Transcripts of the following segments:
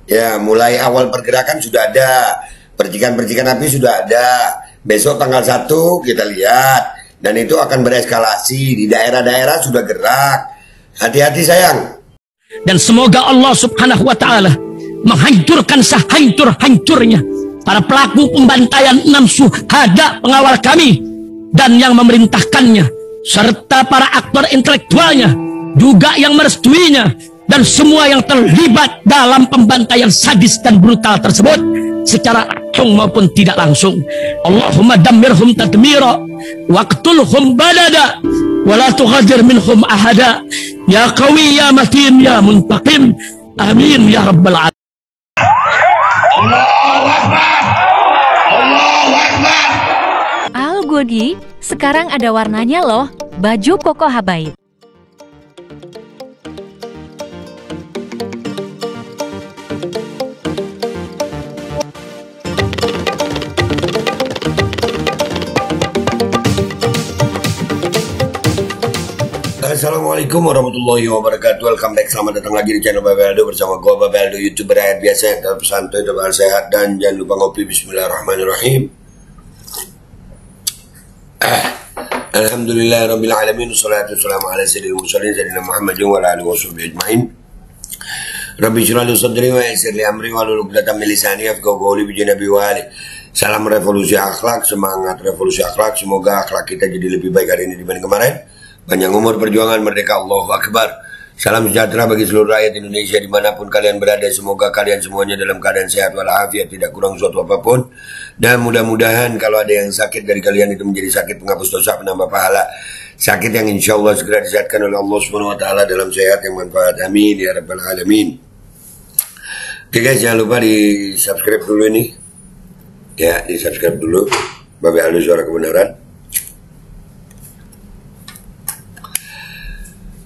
Ya, mulai awal pergerakan sudah ada, percikan-percikan api sudah ada. Besok tanggal 1 kita lihat, dan itu akan bereskalasi. Di daerah-daerah sudah gerak. Hati-hati sayang. Dan semoga Allah subhanahu wa ta'ala menghancurkan sehancur-hancurnya para pelaku pembantaian 6 syuhada pengawal kami dan yang memerintahkannya, serta para aktor intelektualnya juga yang merestuinya, dan semua yang terlibat dalam pembantaian sadis dan brutal tersebut secara langsung maupun tidak langsung. Allahumma dammirhum tadmira waqtulhum balada wala tughadir minhum ahada ya qawi ya matin ya muntaqim amin ya rabbal alamin. Allahu Akbar, Allahu Akbar. Al Godi, sekarang ada warnanya loh, baju koko habaib. Assalamualaikum warahmatullahi wabarakatuh. Welcome back, selamat datang lagi di channel Babel Aldo bersama gua Babel Aldo, YouTuber rakyat biasa yang tetap santai, tetap sehat, dan jangan lupa ngopi. Bismillahirrahmanirrahim. Alhamdulillah rabbil alamin, wassalatu wassalamu ala sayyidil mursalin sayyidina Muhammadin wa ala alihi washabihi ajmain. Rabbi shrah li sadri wa yassir li amri wahlul 'uqdatam min lisani yafqahu qawli bi janabi wa ali. Salam revolusi akhlak, semangat revolusi akhlak. Semoga akhlak kita jadi lebih baik hari ini dibanding kemarin. Panjang umur perjuangan merdeka, Allahu Akbar. Salam sejahtera bagi seluruh rakyat Indonesia dimanapun kalian berada. Semoga kalian semuanya dalam keadaan sehat walafiat, tidak kurang suatu apapun. Dan mudah-mudahan kalau ada yang sakit dari kalian itu menjadi sakit penghapus dosa, penambah pahala. Sakit yang insya Allah segera disehatkan oleh Allah Subhanahu Wa Taala dalam sehat yang manfaat. Amin ya rabbal alamin. Oke guys, jangan lupa di subscribe dulu ini. Ya, di subscribe dulu. Babel Aldo Suara Kebenaran.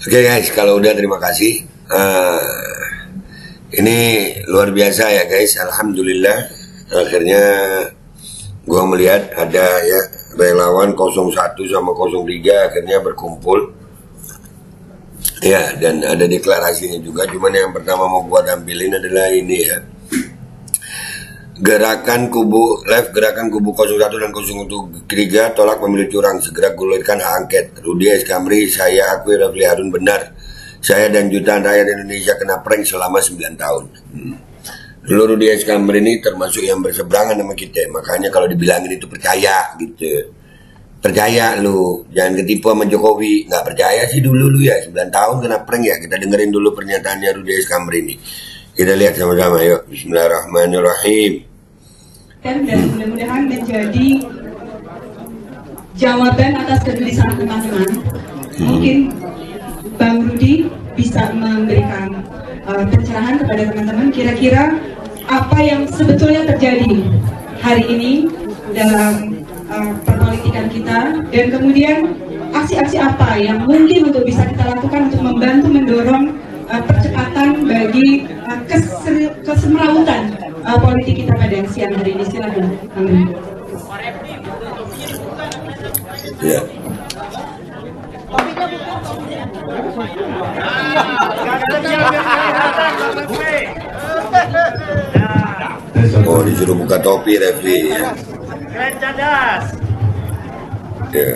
Oke guys, kalau udah terima kasih. Ini luar biasa ya guys, alhamdulillah. Akhirnya gua melihat ada ya relawan 01 sama 03 akhirnya berkumpul. Ya, dan ada deklarasinya juga. Cuman yang pertama mau gua tampilin adalah ini ya. Gerakan kubu 01 dan 03 tolak pemilu curang, segera gulirkan hak angket. Rudi Eskamri, saya akui Rafli Harun benar. Saya dan jutaan rakyat Indonesia kena prank selama 9 tahun. Dulu Rudi Eskamri ini termasuk yang berseberangan sama kita. Makanya kalau dibilangin itu percaya gitu. Percaya lu, jangan ketipu sama Jokowi. Nggak percaya sih dulu lu ya, 9 tahun kena prank ya. Kita dengerin dulu pernyataannya Rudi Eskamri ini. Kita lihat sama-sama yuk. Bismillahirrahmanirrahim. Dan mudah-mudahan menjadi jawaban atas kegelisahan teman-teman. Mungkin Bang Rudi bisa memberikan pencerahan kepada teman-teman kira-kira apa yang sebetulnya terjadi hari ini dalam perpolitikan kita, dan kemudian aksi-aksi apa yang mungkin untuk bisa kita lakukan untuk membantu mendorong percepatan bagi kesemrawutan politik kita pada siang hari ini. Silakan. Amin. Ya. Oh, disuruh buka topi Refli ya. Ya.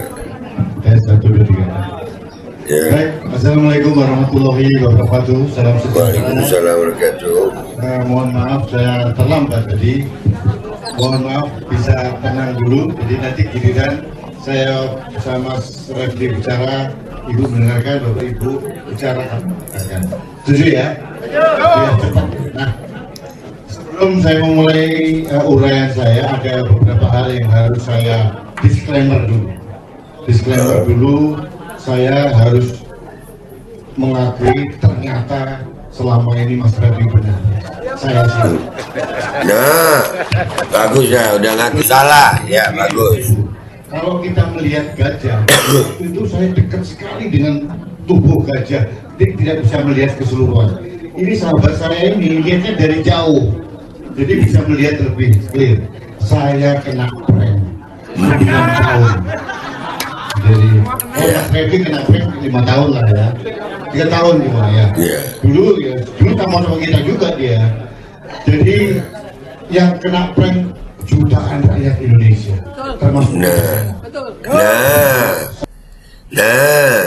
Ya. Baik, assalamualaikum warahmatullahi wabarakatuh. Salam sejahtera. Waalaikumsalam warahmatullahi wabarakatuh. Mohon maaf saya terlambat tadi. Mohon maaf, bisa tenang dulu. Jadi nanti giliran saya sama Refli bicara, Ibu mendengarkan, Bapak Ibu bicara. Setuju ya? Ya, cepat. Nah, sebelum saya memulai uraian saya, ada beberapa hal yang harus saya disclaimer dulu. Disclaimer dulu. Saya harus mengakui ternyata selama ini Mas Refli benar. Saya salah. Nah, bagus ya, udah ngaku salah. Ya, bagus. Kalau kita melihat gajah, itu saya dekat sekali dengan tubuh gajah. Dia tidak bisa melihat keseluruhan. Ini sahabat saya ini lihatnya dari jauh, jadi bisa melihat lebih clear. Saya kena prank 9 tahun. Jadi Mas Refli kena prank 5 tahun lah ya, 3 tahun gimana ya. Dulu sama kita juga dia. Jadi yang kena prank jutaan rakyat Indonesia, termasuk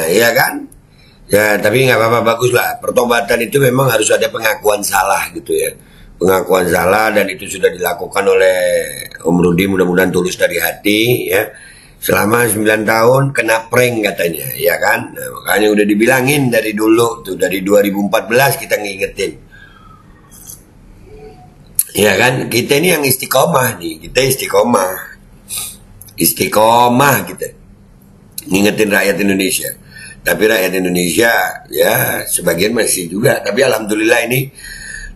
iya kan? Ya, tapi nggak apa-apa, bagus lah. Pertobatan itu memang harus ada pengakuan salah gitu ya. Pengakuan salah, dan itu sudah dilakukan oleh Om Rudi, mudah-mudahan tulus dari hati ya. Selama 9 tahun kena prank katanya, ya kan? Nah, makanya udah dibilangin dari dulu tuh, dari 2014 kita ngingetin. Ya kan? Kita ini yang istiqomah nih, kita istiqomah. Istiqomah kita. Ngingetin rakyat Indonesia. Tapi rakyat Indonesia ya sebagian masih juga. Tapi alhamdulillah ini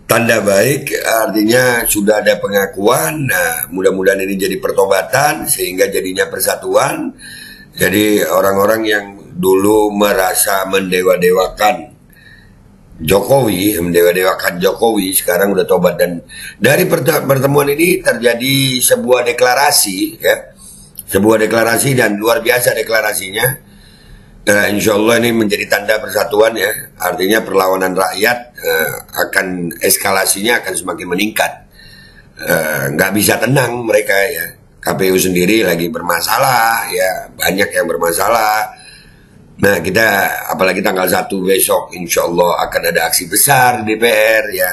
tanda baik, artinya sudah ada pengakuan. Nah, mudah-mudahan ini jadi pertobatan sehingga jadinya persatuan. Jadi orang-orang yang dulu merasa mendewa-dewakan Jokowi sekarang udah tobat. Dan dari pertemuan ini terjadi sebuah deklarasi ya. Sebuah deklarasi, dan luar biasa deklarasinya. Insya Allah ini menjadi tanda persatuan ya. Artinya perlawanan rakyat akan eskalasinya akan semakin meningkat. Nggak bisa tenang mereka ya. KPU sendiri lagi bermasalah ya, banyak yang bermasalah. Nah, kita apalagi tanggal 1 besok insya Allah akan ada aksi besar di DPR ya.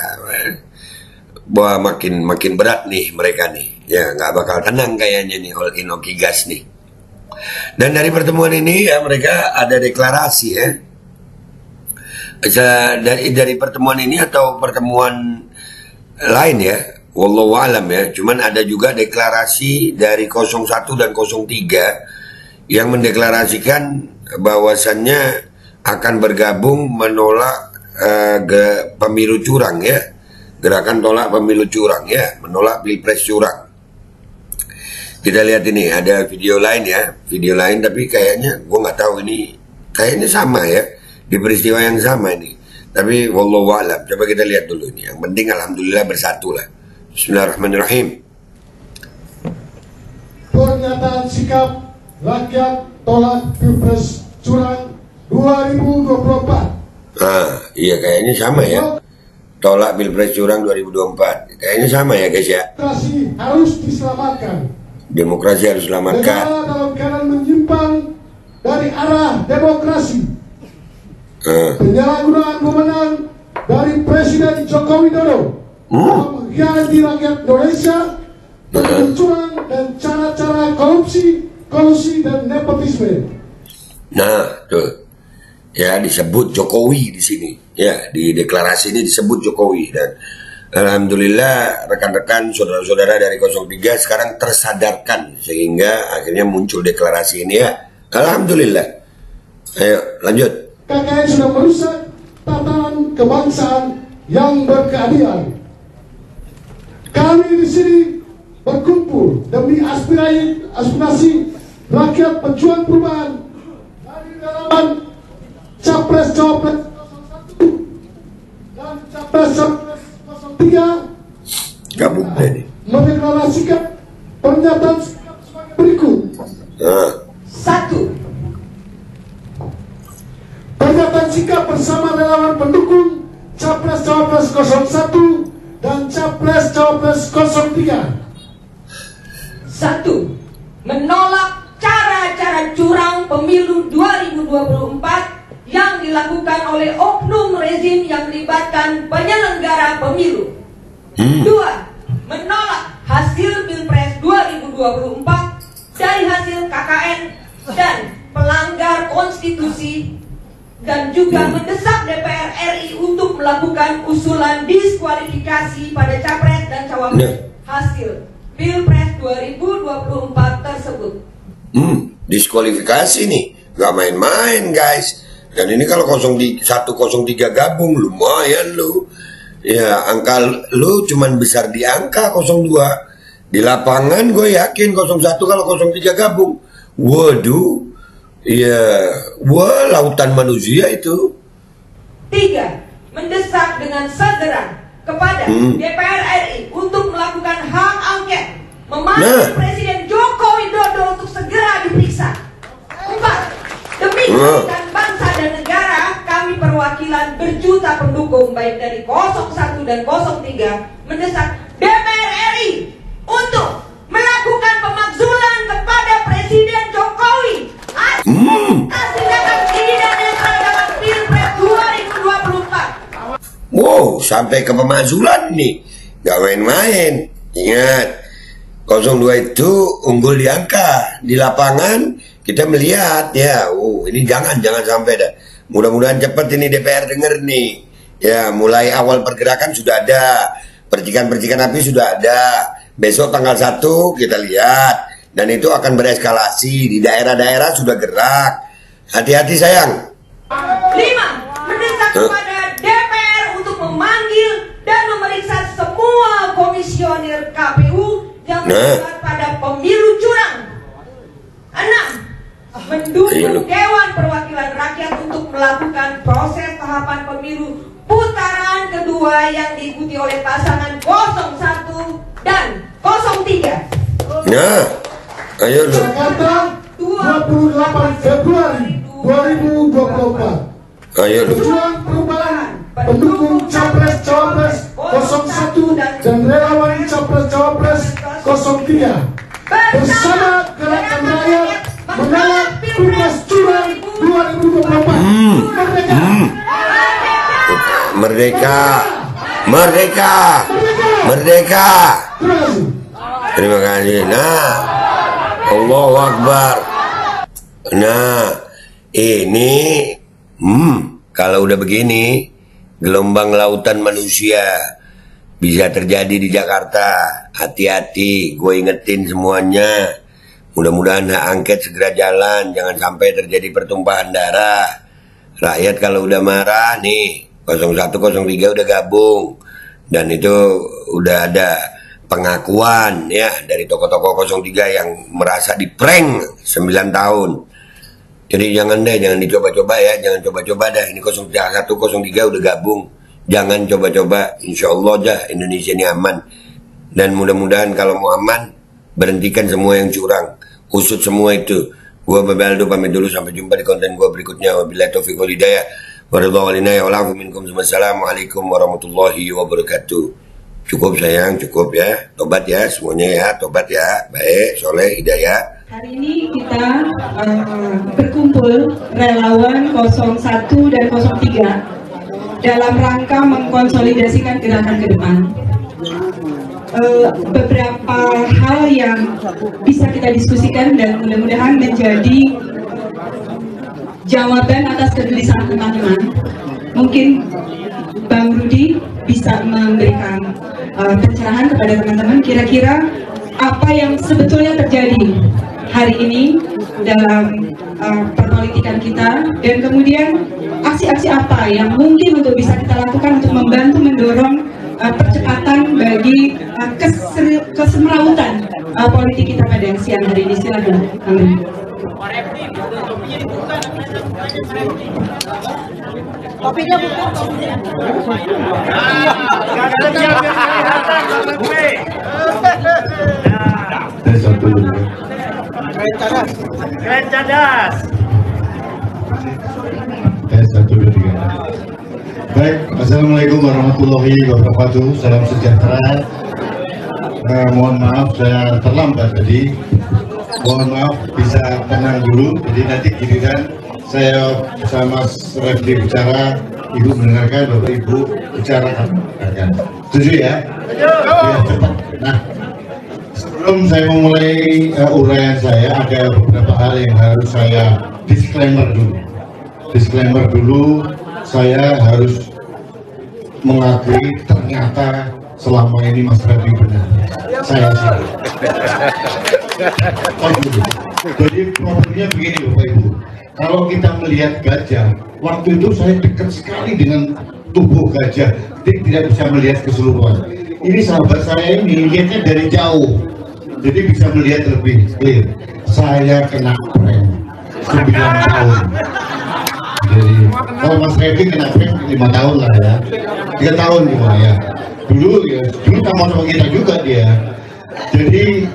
Bahwa makin berat nih mereka nih ya, nggak bakal tenang kayaknya nih all in oki gas nih. Dan dari pertemuan ini ya mereka ada deklarasi ya. Dari pertemuan ini atau pertemuan lain ya, wallahu alam ya. Cuman ada juga deklarasi dari 01 dan 03 yang mendeklarasikan bahwasannya akan bergabung menolak pemilu curang ya. Gerakan tolak pemilu curang ya, menolak pilpres curang. Kita lihat ini ada video lain ya, video lain, tapi kayaknya gue nggak tahu ini, kayaknya sama ya, di peristiwa yang sama ini. Tapi wallahu a'lam. Coba kita lihat dulu ini. Yang penting alhamdulillah bersatu lah. Bismillahirrahmanirrahim. Pernyataan sikap rakyat tolak pilpres curang 2024. Iya kayaknya sama ya. Tolak pilpres curang 2024. Kayaknya sama ya guys ya. Demokrasi harus diselamatkan. Demokrasi harus diselamatkan. Negara dalam keadaan menyimpang dari arah demokrasi. Penyalahgunaan wewenang dari Presiden Joko Widodo mengkhianati rakyat Indonesia dengan curang dan cara-cara kolusi dan nepotisme. Nah, tuh. Ya, disebut Jokowi di sini. Ya, di deklarasi ini disebut Jokowi. Dan alhamdulillah rekan-rekan saudara-saudara dari 03 sekarang tersadarkan sehingga akhirnya muncul deklarasi ini ya. Alhamdulillah. Ayo lanjut. KKN sudah merusak tatanan kebangsaan yang berkeadilan. Kami di sini berkumpul demi aspirasi rakyat pejuang perubahan dari dalam Capres-Cawapres 01 dan Capres-Cawapres 03 Gabung ini. mendeklarasikan pernyataan sebagai berikut. 1. Pernyataan sikap bersama relawan pendukung Capres-Cawapres 01 dan Capres-Cawapres 03. 1. Menolak cara-cara curang pemilu 2024 yang dilakukan oleh oknum rezim yang melibatkan penyelenggara pemilu. 2. Menolak hasil Pilpres 2024 dari hasil KKN dan pelanggar konstitusi, dan juga mendesak DPR RI untuk melakukan usulan diskualifikasi pada Capres dan Cawapres hasil Pilpres 2024 tersebut. Diskualifikasi nih, gak main-main guys. Dan ini kalau 103 gabung lumayan lu. Ya, angka lu cuman besar di angka 02. Di lapangan gue yakin 01 kalau 03 gabung. Waduh. Ya, wah lautan manusia itu. 3. Mendesak dengan segera kepada DPR RI untuk melakukan hak angket, memanggil Presiden Joko Widodo untuk segera diperiksa. 4. Demi kepentingan bangsa dan negara, kami perwakilan berjuta pendukung baik dari 01 dan 03 mendesak sampai ke pemakzulan nih. Gak main-main. Ingat, 02 itu unggul di angka. Di lapangan kita melihat ya, ini jangan sampai dah. Mudah-mudahan cepat ini DPR denger nih. Ya, mulai awal pergerakan sudah ada. Percikan-percikan api sudah ada. Besok tanggal 1 kita lihat. Dan itu akan bereskalasi. Di daerah-daerah sudah gerak. Hati-hati sayang. 5. Mendesak kepada DPR untuk memanggil dan memeriksa semua komisioner KPU yang terlibat pada pemilu curang. 6. Mendukung Dewan Perwakilan Rakyat untuk melakukan proses tahapan pemilu putaran kedua yang diikuti oleh pasangan 01 dan 03. Nah, ayo lu. Jakarta 28 Februari 2024. Ayo lu. Perjuangan Perubahan pendukung Capres-Cawapres 01 dan relawan Capres-Cawapres 03 bersama Gerakan Rakyat menolak Pilpres curang 2024. Merdeka. Merdeka. Merdeka. Terima kasih. Nah, Allahu Akbar. Nah, ini kalau udah begini, gelombang lautan manusia bisa terjadi di Jakarta. Hati-hati, gue ingetin semuanya. Mudah-mudahan hak angket segera jalan, jangan sampai terjadi pertumpahan darah. Rakyat kalau udah marah nih, 01, 03 udah gabung. Dan itu udah ada pengakuan ya dari tokoh-tokoh 03 yang merasa diprank 9 tahun. Jadi jangan dicoba-coba ya, jangan coba-coba dah. Ini 01, 03 udah gabung. Jangan coba-coba, insya Allah dah Indonesia ini aman. Dan mudah-mudahan kalau mau aman, berhentikan semua yang curang. Usut semua itu. Gua Bapak Aldo pamit dulu, sampai jumpa di konten gua berikutnya. Wabillahi taufiq wal hidayah. Wassalamualaikum warahmatullahi wabarakatuh. Cukup sayang, cukup ya. Tobat ya semuanya ya, tobat ya. Baik, soleh, hidayah. Hari ini kita berkumpul relawan 01 dan 03 dalam rangka mengkonsolidasikan gerakan ke depan. Beberapa hal yang bisa kita diskusikan dan mudah-mudahan menjadi jawaban atas kegelisahan teman-teman. Mungkin Bang Rudi bisa memberikan pencerahan kepada teman-teman kira-kira apa yang sebetulnya terjadi hari ini dalam perpolitikan kita, dan kemudian aksi-aksi apa yang mungkin untuk bisa kita lakukan untuk membantu mendorong percepatan bagi kesemrawutan politik kita pada siang hari ini. Silakan. Amin. Kopinya bukan. Keren cadas. Baik, assalamualaikum warahmatullahi wabarakatuh. Salam sejahtera. Mohon maaf saya terlambat tadi. Mohon maaf, bisa tenang dulu. Jadi nanti giliran saya sama Mas Refli bicara, Ibu mendengarkan, Bapak Ibu bicara. Setuju ya? Ya, cepat. Nah, sebelum saya memulai uraian saya, ada beberapa hal yang harus saya disclaimer dulu. Disclaimer dulu, saya harus mengakui ternyata selama ini Mas Refli benar. Saya salah. Jadi problemnya begini Bapak Ibu. Kalau kita melihat gajah, waktu itu saya dekat sekali dengan tubuh gajah, jadi tidak bisa melihat keseluruhan. Ini sahabat saya ini lihatnya dari jauh, jadi bisa melihat lebih clear. Saya kena prank 9 tahun. Jadi kalau Mas Refli kena prank 5 tahun lah ya, 3 tahun juga ya. Dulu sama kita juga dia. Jadi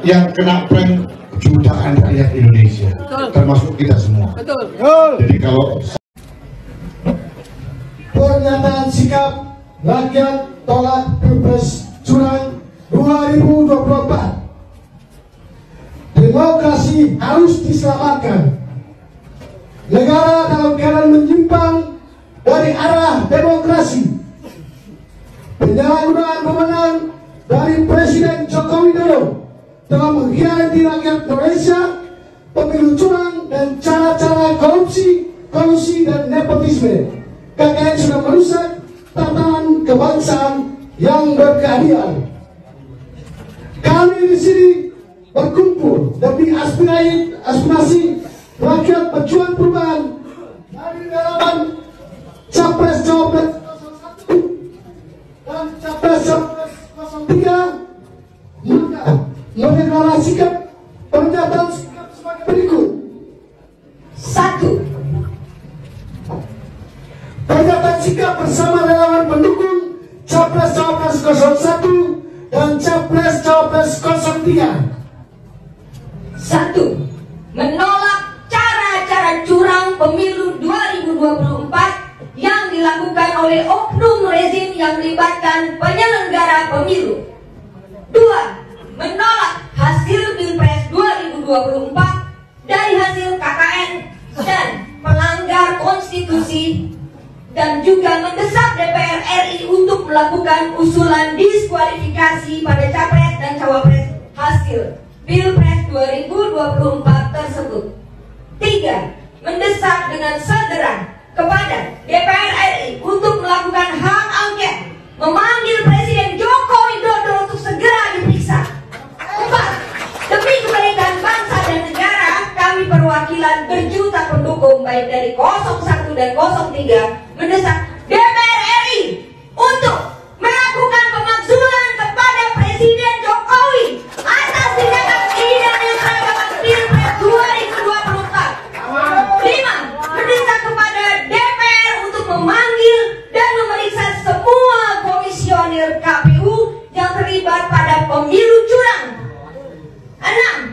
yang kena prank jutaan rakyat Indonesia, termasuk kita semua. Jadi kalau pernyataan sikap rakyat tolak Pilpres curang 2024, demokrasi harus diselamatkan. Negara dalam keadaan menyimpang dari arah demokrasi. penyalahgunaan wewenang dari Presiden Joko Widodo dalam mengkhianati rakyat Indonesia, pemilu curang dan cara-cara korupsi, kolusi dan nepotisme. KKN sudah merusak tatanan kebangsaan yang berkeadilan. Kami di sini berkumpul demi aspirasi rakyat berjuang perubahan dari relawan Capres Cawapres 1 dan Capres Cawapres 03, maka mendeklarasikan pernyataan sikap sebagai berikut. 1. Pernyataan sikap bersama relawan pendukung Capres Cawapres 01 dan Capres Cawapres 03. 1. Menolak cara-cara curang pemilu 2024 yang dilakukan oleh oknum rezim yang melibatkan penyelenggara pemilu. 2. Menolak hasil Pilpres 2024 dari hasil KKN dan melanggar konstitusi, dan juga mendesak DPR RI untuk melakukan usulan diskualifikasi pada Capres dan Cawapres hasil Pilpres 2024 tersebut. 3. Mendesak dengan segera kepada DPR RI untuk melakukan hak angket, memanggil Presiden Joko Widodo untuk segera diperiksa. 4. Demi kebaikan bangsa dan negara, kami perwakilan berjuta pendukung baik dari 01 dan 03 mendesak DPR RI untuk melakukan pemakzulan kepada Presiden Jokowi atas tindakan tidak netralitas Pilpres 2024. 5. Mendesak kepada DPR untuk memanggil dan memeriksa semua komisioner KPU yang terlibat pada pemilu curang. 6.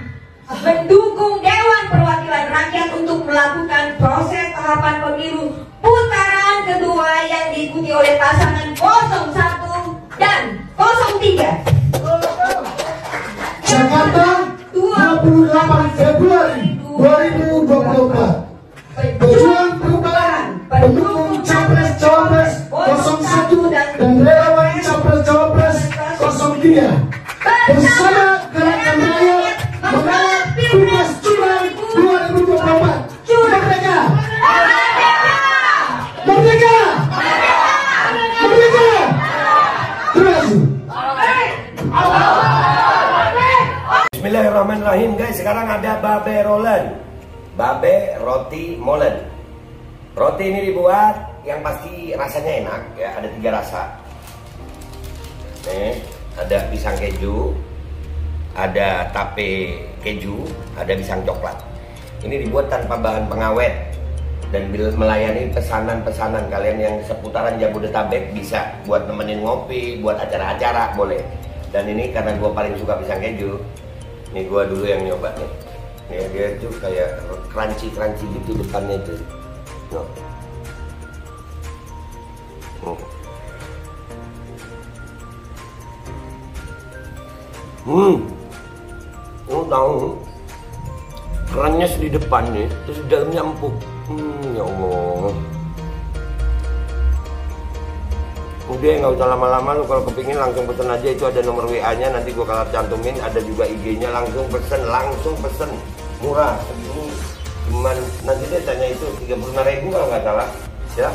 Mendukung Dewan Perwakilan Rakyat untuk melakukan proses tahapan pemilu putaran kedua yang diikuti oleh pasangan 01 dan 03. Jakarta, 28 Februari 2024. Pejuang perubahan pendukung Capres Cawapres 01 dan relawan Capres Cawapres 03 bersama gerakan rakyat menolak Pilpres curang 2024. Merdeka! Merdeka! Merdeka! Terima kasih. Bismillahirrahmanirrahim guys, sekarang ada babe rolen, babe roti molen. Roti ini dibuat yang pasti rasanya enak ya, ada 3 rasa. Nih, ada pisang keju, ada tape keju, ada pisang coklat. Ini dibuat tanpa bahan pengawet dan melayani pesanan-pesanan kalian yang seputaran Jabodetabek, bisa buat nemenin ngopi, buat acara-acara boleh. Dan ini karena gue paling suka pisang keju, ini gue dulu yang nyoba nih. Nih, dia tuh kayak crunchy gitu depannya itu. No. Tahu kerannya di depan nih, terus di dalamnya empuk. Ya Allah. Udah nggak usah lama-lama, lu kalau kepingin langsung pesen aja, itu ada nomor WA-nya, nanti gua kalau cantumin, ada juga IG-nya, langsung pesen, murah segini. Cuman nanti dia tanya itu 35.000 kalau nggak salah, ya.